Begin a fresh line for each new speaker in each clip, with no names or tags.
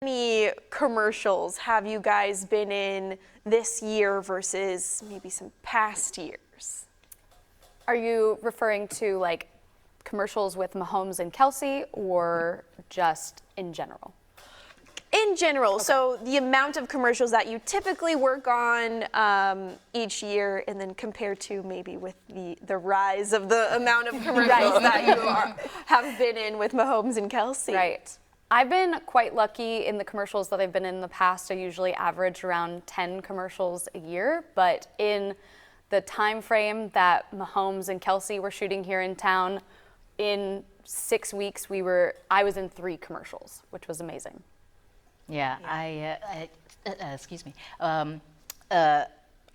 many commercials have you guys been in this year versus maybe some past years?
Are you referring to like commercials with Mahomes and Kelce or just in general?
In general, okay. So the amount of commercials that you typically work on each year, and then compared to maybe with the rise of the amount of commercials that you have been in with Mahomes and Kelce.
Right. I've been quite lucky in the commercials that I've been in the past. I usually average around 10 commercials a year, but in the time frame that Mahomes and Kelce were shooting here in town, in 6 weeks I was in 3 commercials, which was amazing.
Yeah, excuse me.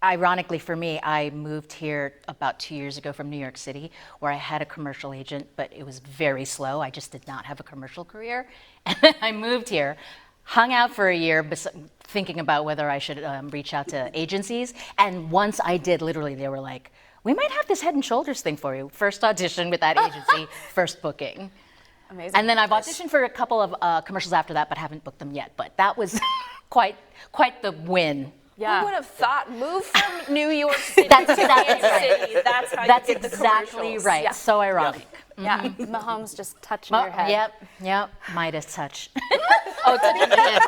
Ironically for me, I moved here about 2 years ago from New York City, where I had a commercial agent, but it was very slow. I just did not have a commercial career. And then I moved here, hung out for a year, thinking about whether I should reach out to agencies. And once I did, literally, they were like, we might have this Head and Shoulders thing for you. First audition with that agency, first booking.
Amazing.
And then I've auditioned for a couple of commercials after that, but haven't booked them yet. But that was quite the win.
Yeah. Who would have thought? Move from New York City to Kansas City. That's how you get the
exactly right.
Yeah.
So ironic.
Yeah. Mahomes just touching your head.
Yep. Midas touch. Oh, touching your head.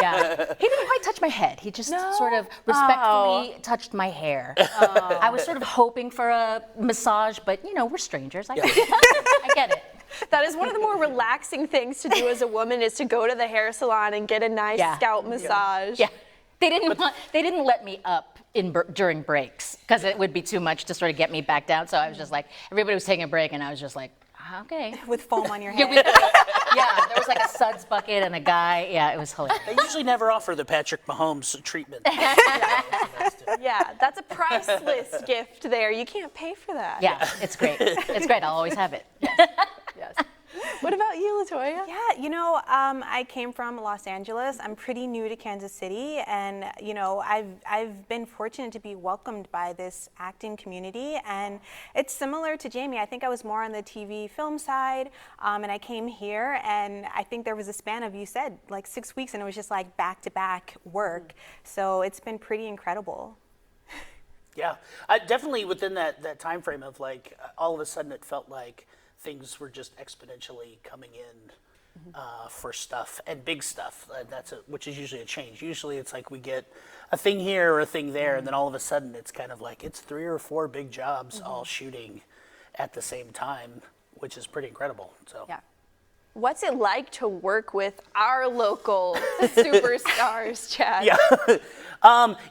Yeah. He didn't quite touch my head. He just sort of respectfully touched my hair. I was sort of hoping for a massage, but we're strangers. I get it.
That is one of the more relaxing things to do as a woman, is to go to the hair salon and get a nice scalp massage.
Yeah. They didn't let me up during breaks because it would be too much to sort of get me back down. So I was just like, everybody was taking a break and I was just like, okay.
With foam on your head.
Yeah, there was like a suds bucket and a guy. Yeah, it was hilarious.
They usually never offer the Patrick Mahomes treatment.
Yeah, that's a priceless gift there. You can't pay for that.
Yeah, it's great. It's great. I'll always have it.
Yes. What about you, LaToya?
Yeah, I came from Los Angeles. I'm pretty new to Kansas City, and I've been fortunate to be welcomed by this acting community, and it's similar to Jamie. I think I was more on the TV film side, and I came here, and I think there was a span of, you said, like 6 weeks, and it was just like back-to-back work. So it's been pretty incredible.
Yeah, definitely within that time frame of like all of a sudden it felt like things were just exponentially coming in for stuff and big stuff. Which is usually a change. Usually it's like we get a thing here or a thing there, and then all of a sudden it's kind of like it's 3 or 4 big jobs all shooting at the same time, which is pretty incredible. So.
Yeah.
What's it like to work with our local superstars, Chad?
Yeah,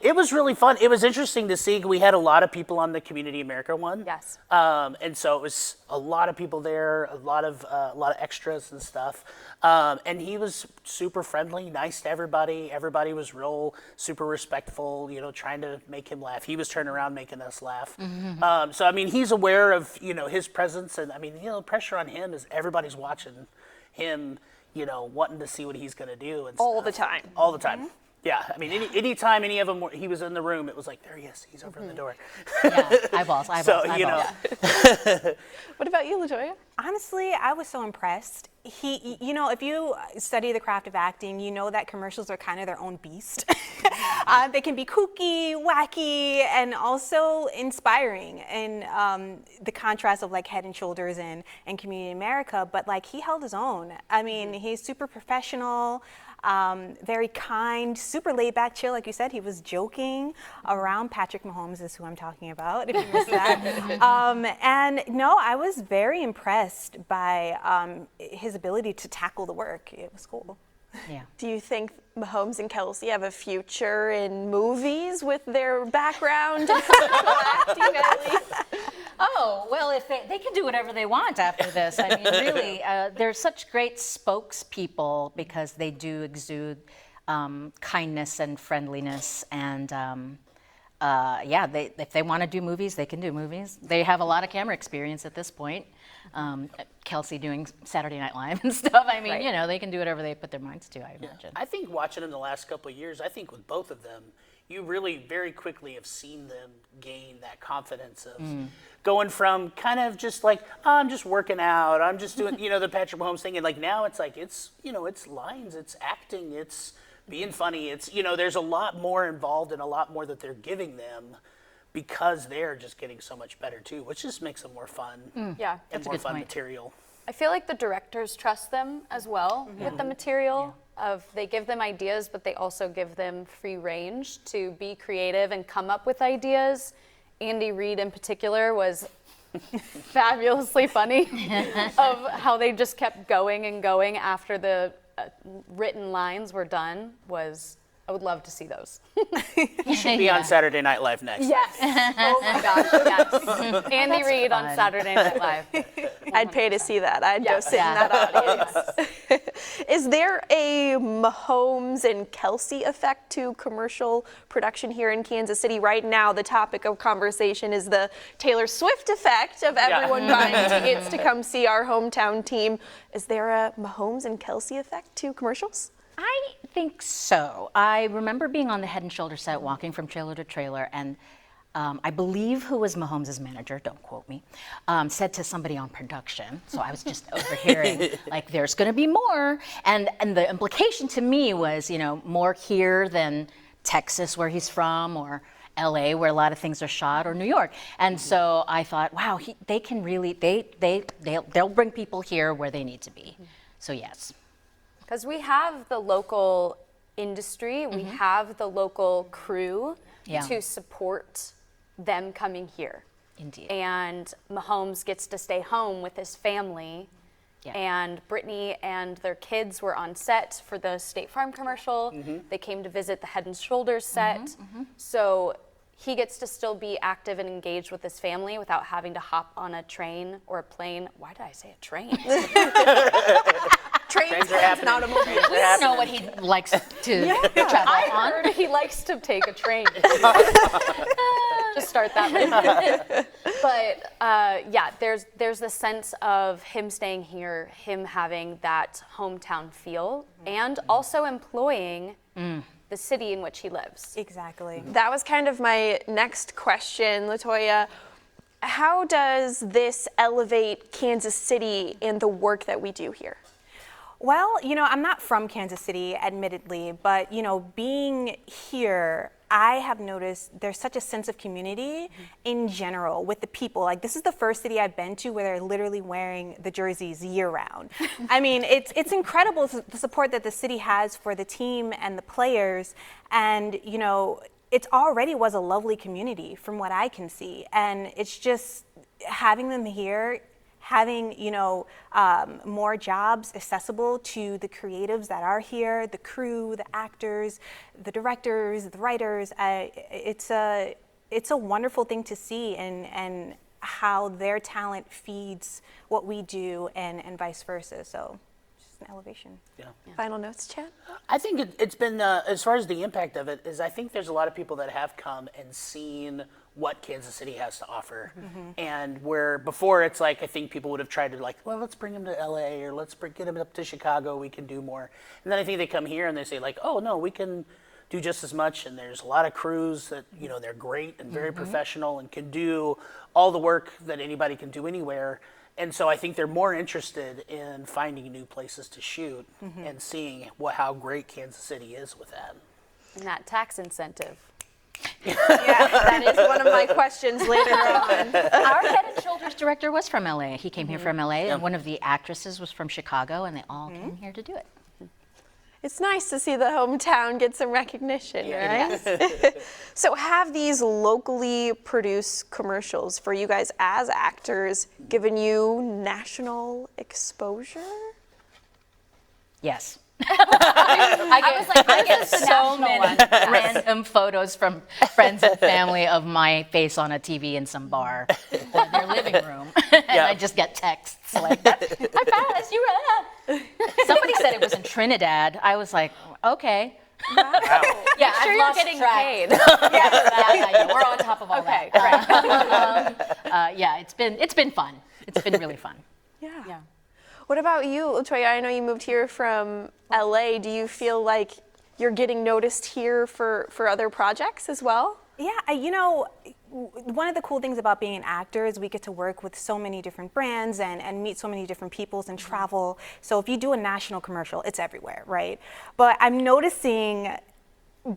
it was really fun. It was interesting to see. We had a lot of people on the Community America one.
Yes.
And so it was a lot of people there, a lot of extras and stuff. And he was super friendly, nice to everybody. Everybody was real super respectful, trying to make him laugh. He was turning around making us laugh. So I mean, he's aware of his presence, and I mean, the pressure on him is everybody's watching him, wanting to see what he's going to do. And
all the time.
All the time. Yeah, I mean, anytime any of them he was in the room, it was like, there he is, he's over in the door.
Yeah, eyeballs.
So,
What about you, LaToya?
Honestly, I was so impressed. He, if you study the craft of acting, you know that commercials are kind of their own beast. They can be kooky, wacky, and also inspiring. And the contrast of like Head and Shoulders and Community America, but like he held his own. I mean, he's super professional. Very kind, super laid back, chill. Like you said, he was joking around. Patrick Mahomes is who I'm talking about, if you missed that. And no, I was very impressed by his ability to tackle the work. It was cool.
Yeah.
Do you think Mahomes and Kelce have a future in movies with their background in acting, at least?
Oh, well, if they can do whatever they want after this. I mean, really, they're such great spokespeople because they do exude kindness and friendliness. And if they want to do movies, they can do movies. They have a lot of camera experience at this point. Kelce doing Saturday Night Live and stuff. I mean, they can do whatever they put their minds to, I imagine.
I think watching them the last couple of years, I think with both of them, you really very quickly have seen them gain that confidence of going from kind of just like, oh, I'm just working out, I'm just doing, the Patrick Mahomes thing, and like now it's like, it's lines, it's acting, it's being funny, it's, there's a lot more involved and a lot more that they're giving them because they're just getting so much better too, which just makes them more fun
Yeah.
and more fun material.
I feel like the directors trust them as well with the material. They give them ideas, but they also give them free range to be creative and come up with ideas. Andy Reid in particular was fabulously funny of how they just kept going and going after the written lines were done. I would love to see those.
He should be on Saturday Night Live next.
Yes. Oh my gosh, yes. Andy Reid on Saturday Night Live.
I'd pay to see that. I'd go sit in that audience. Is there a Mahomes and Kelce effect to commercial production here in Kansas City? Right now, the topic of conversation is the Taylor Swift effect of everyone buying tickets to come see our hometown team. Is there a Mahomes and Kelce effect to commercials?
I think so. I remember being on the Head and Shoulders set, walking from trailer to trailer, and I believe who was Mahomes' manager, don't quote me, said to somebody on production, so I was just overhearing, like, there's going to be more. And the implication to me was, more here than Texas, where he's from, or LA, where a lot of things are shot, or New York. And so I thought, wow, they can really, they'll bring people here where they need to be. So yes.
Because we have the local industry, we have the local crew to support them coming here.
Indeed.
And Mahomes gets to stay home with his family.
Yeah.
And Brittany and their kids were on set for the State Farm commercial. They came to visit the Head and Shoulders set. So he gets to still be active and engaged with his family without having to hop on a train or a plane. Why did I say a train?
Trains are happening. Not a movie.
We don't know what he likes to travel
I
on.
heard he likes to take a train. Just start that way. But there's the sense of him staying here, him having that hometown feel, and also employing the city in which he lives.
Exactly.
That was kind of my next question, LaToya. How does this elevate Kansas City and the work that we do here?
Well, I'm not from Kansas City, admittedly, but, being here, I have noticed there's such a sense of community in general with the people. Like, this is the first city I've been to where they're literally wearing the jerseys year round. I mean, it's incredible the support that the city has for the team and the players. And, it already was a lovely community from what I can see. And it's just having them here, having more jobs accessible to the creatives that are here, the crew, the actors, the directors, the writers. It's a wonderful thing to see, and how their talent feeds what we do, and vice versa. So it's just an elevation.
Yeah.
Final notes, Chad?
I think it's been, as far as the impact of it, is I think there's a lot of people that have come and seen what Kansas City has to offer. And where before it's like, I think people would have tried to well, let's bring them to LA, or let's get them up to Chicago, we can do more. And then I think they come here and they say oh no, we can do just as much. And there's a lot of crews that, they're great and very professional and can do all the work that anybody can do anywhere. And so I think they're more interested in finding new places to shoot and seeing how great Kansas City is with that.
And that tax incentive.
Yeah, that is one of my questions later on.
Our Head and Shoulders director was from LA. He came here from LA, and one of the actresses was from Chicago, and they all came here to do it.
It's nice to see the hometown get some recognition, right? So have these locally produced commercials for you guys as actors given you national exposure?
Yes. I get so many random photos from friends and family of my face on a TV in some bar or their living room. And I just get texts like, I passed, you were Somebody said it was in Trinidad. I was like, okay.
Wow.
Yeah,
Sure,
I've
you're
lost
getting
track.
paid. Yeah, we're on top of all
Okay,
that. Yeah, it's been fun. It's been really fun.
Yeah. What about you, LaToya? I know you moved here from LA. Do you feel like you're getting noticed here for other projects as well?
Yeah, one of the cool things about being an actor is we get to work with so many different brands and meet so many different peoples and travel. So if you do a national commercial, it's everywhere, right? But I'm noticing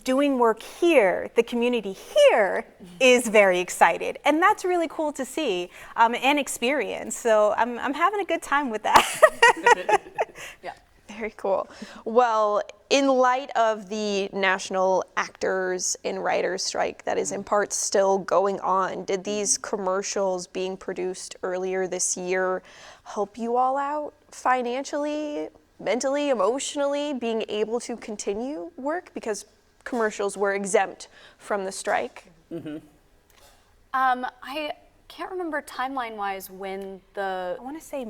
doing work here, the community here is very excited. And that's really cool to see and experience. So I'm having a good time with that.
Yeah.
Very cool. Well, in light of the national actors and writers strike that is in part still going on, did these commercials being produced earlier this year help you all out financially, mentally, emotionally, being able to continue work because commercials were exempt from the strike?
I can't remember timeline-wise when
I want to say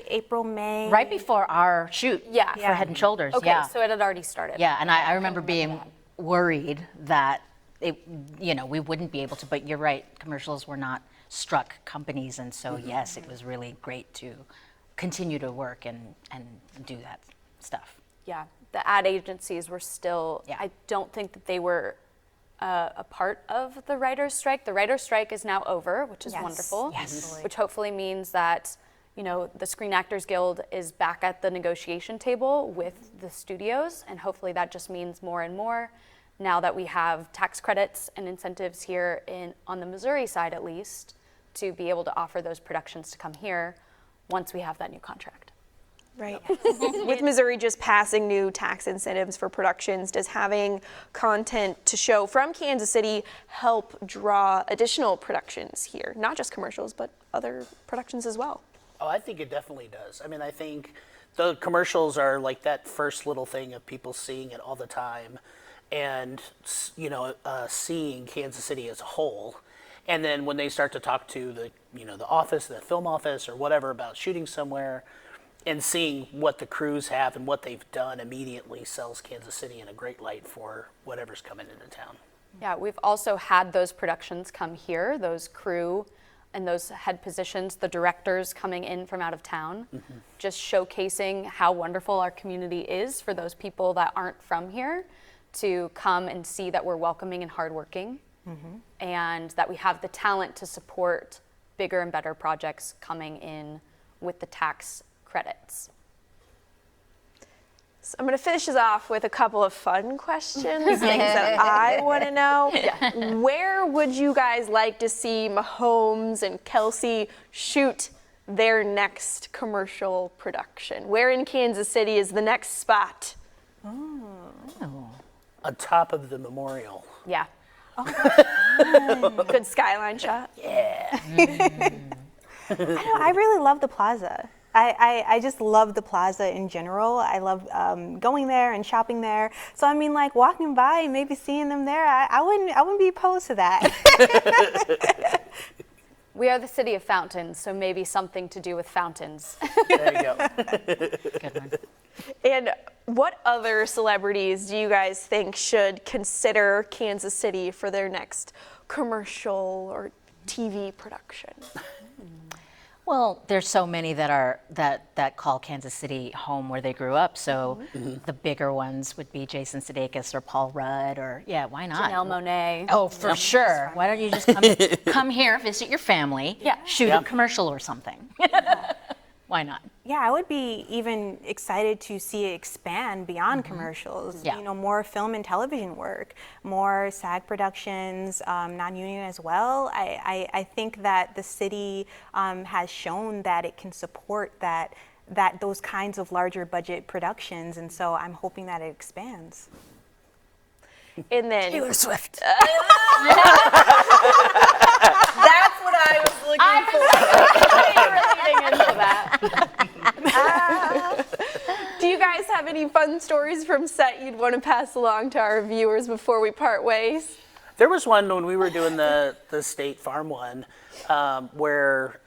April, May.
Right before our shoot
Yeah.
for
Yeah.
Head and Shoulders.
Okay,
yeah.
so it had already started.
Yeah, and I remember being worried that we wouldn't be able to, but you're right, commercials were not struck companies, and so yes, it was really great to continue to work and do that stuff.
Yeah, the ad agencies were still,
Yeah.
I don't think that they were a part of the writer's strike. The writer's strike is now over, which is
Yes.
wonderful.
Yes.
Which hopefully means that, the Screen Actors Guild is back at the negotiation table with the studios, and hopefully that just means more and more now that we have tax credits and incentives here on the Missouri side at least, to be able to offer those productions to come here once we have that new contract.
Right. With Missouri just passing new tax incentives for productions, does having content to show from Kansas City help draw additional productions here? Not just commercials, but other productions as well.
Oh, I think it definitely does. I mean, I think the commercials are like that first little thing of people seeing it all the time and, seeing Kansas City as a whole. And then when they start to talk to the office, the film office or whatever about shooting somewhere, and seeing what the crews have and what they've done immediately sells Kansas City in a great light for whatever's coming into town.
Yeah, we've also had those productions come here, those crew and those head positions, the directors coming in from out of town, just showcasing how wonderful our community is for those people that aren't from here to come and see that we're welcoming and hardworking, and that we have the talent to support bigger and better projects coming in with the tax credits.
So I'm going to finish this off with a couple of fun questions, things that I want to know. Where would you guys like to see Mahomes and Kelce shoot their next commercial production? Where in Kansas City is the next spot?
On top of the memorial.
Yeah.
Good skyline shot.
I really love the plaza. I just love the plaza in general. I love going there and shopping there. So I mean, like walking by and maybe seeing them there, I wouldn't be opposed to that.
We are the city of fountains, so maybe something to do with fountains.
There you go.
Good one.
And what other celebrities do you guys think should consider Kansas City for their next commercial or TV production?
Well, there's so many that call Kansas City home where they grew up. So the bigger ones would be Jason Sudeikis or Paul Rudd, or why not?
Janelle Monáe.
Oh, for sure. Why don't you just come here, visit your family, shoot a commercial or something? Why not?
Yeah, I would be even excited to see it expand beyond commercials.
Yeah.
More film and television work, more SAG productions, non-union as well. I think that the city has shown that it can support that those kinds of larger budget productions, and so I'm hoping that it expands.
And then
Taylor Swift.
that's what I was looking for.
Relating into that.
Do you guys have any fun stories from set you'd want to pass along to our viewers before we part ways?
There was one when we were doing the State Farm one where,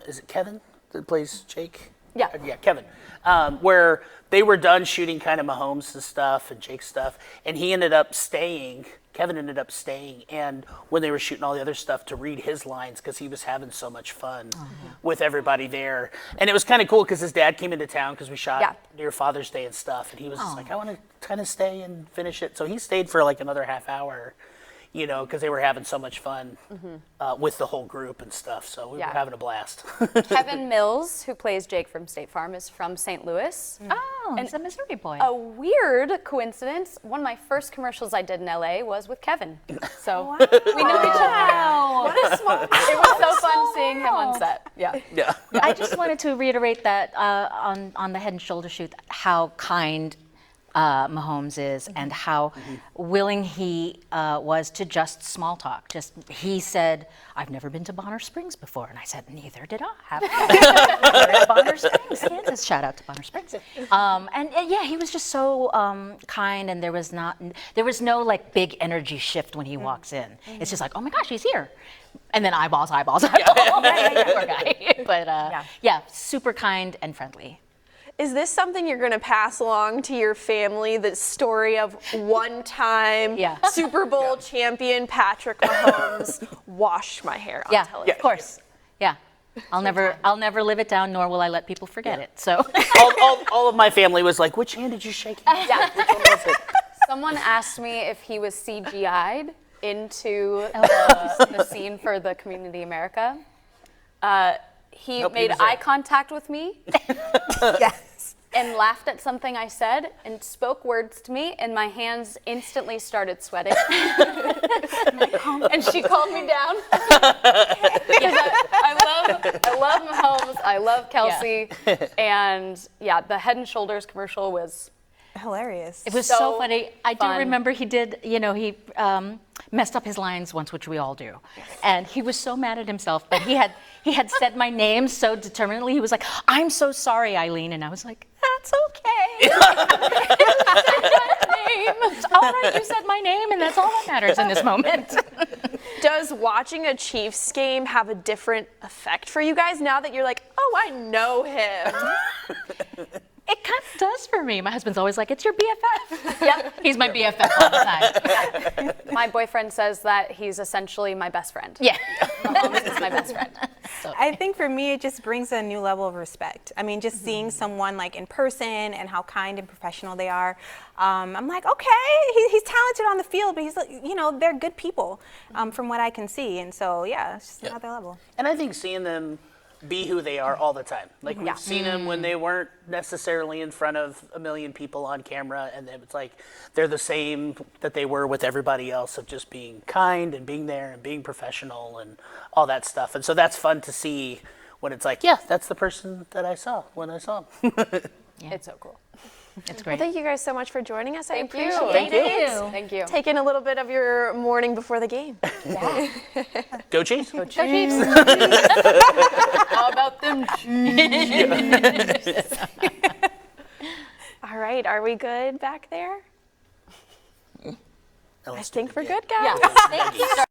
is it Kevin that plays Jake?
Yeah.
Yeah, Kevin. Where they were done shooting kind of Mahomes' stuff and Jake's stuff, and he ended up staying Kevin ended up staying, and when they were shooting all the other stuff, to read his lines because he was having so much fun with everybody there. And it was kind of cool because his dad came into town because we shot near Father's Day and stuff, and he was just like, I want to kind of stay and finish it. So he stayed for like another half hour, you know, because they were having so much fun with the whole group and stuff. So we were having a blast.
Kevin Mills, who plays Jake from State Farm, is from St. Louis.
Oh, he's a Missouri boy.
A weird coincidence, one of my first commercials I did in LA was with Kevin. So we know each other.
What a small
It was so fun seeing him on set. Yeah.
Yeah.
I just wanted to reiterate that on the Head and Shoulder shoot, how kind Mahomes is and how willing he was to just small talk. He said, I've never been to Bonner Springs before. And I said, neither did I. We're at Bonner Springs, Kansas. Shout out to Bonner Springs. And yeah, he was just so kind, and there was no like big energy shift when he walks in. It's just like, oh my gosh, he's here. And then eyeballs. Poor guy. But yeah, super kind and friendly.
Is this something you're going to pass along to your family, the story of one-time Super Bowl champion Patrick Mahomes washed my hair on television?
Of course. Yeah. I'll never live it down, nor will I let people forget it. So
all of my family was like, which hand did you shake?
Yeah.
Which one was it?
Someone asked me if he was CGI'd into the scene for the Community America. He made eye contact with me. And laughed at something I said and spoke words to me, and my hands instantly started sweating. And she calmed me down. Because I love Mahomes, I love Kelce, and the Head and Shoulders commercial was
hilarious.
it was so funny. I do remember he did, he messed up his lines once, which we all do. And he was so mad at himself, but he had said my name so determinedly. He was like, I'm so sorry, Eileen. And I was like, that's okay. It's all right, you said my name, and that's all that matters in this moment.
Does watching a Chiefs game have a different effect for you guys now that you're like, oh, I know him?
It kind of does for me. My husband's always like, it's your BFF. Yep. He's my BFF all the time.
my boyfriend says that he's essentially my best friend.
Yeah.
Mahomes is my best friend.
So.
I think for me, it just brings a new level of respect. I mean, just seeing someone like in person and how kind and professional they are. I'm like, okay, he's talented on the field, but he's, they're good people from what I can see. And so, yeah, it's just another level.
And I think seeing them be who they are all the time. Like we've seen them when they weren't necessarily in front of a million people on camera, and it's like they're the same that they were with everybody else, of just being kind and being there and being professional and all that stuff. And so that's fun to see when it's like, yeah, that's the person that I saw when I saw him.
It's so cool.
It's great.
Well, thank you guys so much for joining us. I
Thank you.
appreciate it.
Thank you.
Taking a little bit of your morning before the game.
Go Chiefs!
Go Chiefs. How about them Chiefs?
All right, are we good back there?
Let's
I think
do it
we're
again.
good, guys.
Yeah. Thank you.